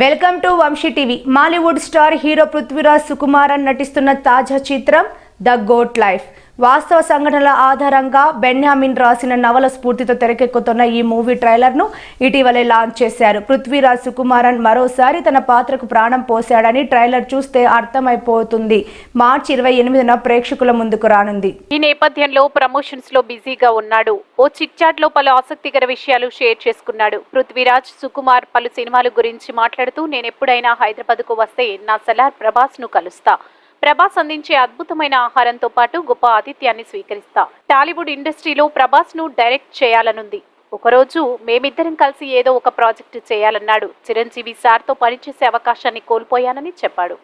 Welcome to Vamshi TV. Mollywood star hero Prithviraj Sukumaran నటిస్తున్న తాజా చిత్రం ద గోట్ లైఫ్. వాస్తవ సంఘటనల ఆధారంగా బెన్యామిన్ రాసిన నవల స్ఫూర్తితో తెరకెక్కుతున్న ఈ మూవీ ట్రైలర్ను ఇటీవలే లాంచ్ చేశారు. పృథ్వీరాజ్ సుకుమారన్ మరోసారి తన పాత్రకు ప్రాణం పోశాడని ట్రైలర్ చూస్తే అర్థమైపోతుంది. మార్చి 28న ప్రేక్షకుల ముందుకు రానుంది. ఈ నేపథ్యంలో ప్రమోషన్స్ లో బిజీగా ఉన్నాడు. ఓ చిట్ చాట్ లో పలు ఆసక్తికర విషయాలు షేర్ చేసుకున్నాడు. పృథ్వీరాజ్ సుకుమార్ పలు సినిమాల గురించి మాట్లాడుతూ, నేనెప్పుడైనా హైదరాబాద్ కు వస్తే నా సలార్ ప్రభాస్ ను కలుస్తా. ప్రభాస్ అందించే అద్భుతమైన ఆహారంతో పాటు గొప్ప ఆతిథ్యాన్ని స్వీకరిస్తా. టాలీవుడ్ ఇండస్ట్రీలో ప్రభాస్ ను డైరెక్ట్ చేయాలనుంది. ఒకరోజు మేమిద్దరం కలిసి ఏదో ఒక ప్రాజెక్టు చేయాలన్నాడు. చిరంజీవి సార్తో పనిచేసే అవకాశాన్ని కోల్పోయానని చెప్పాడు.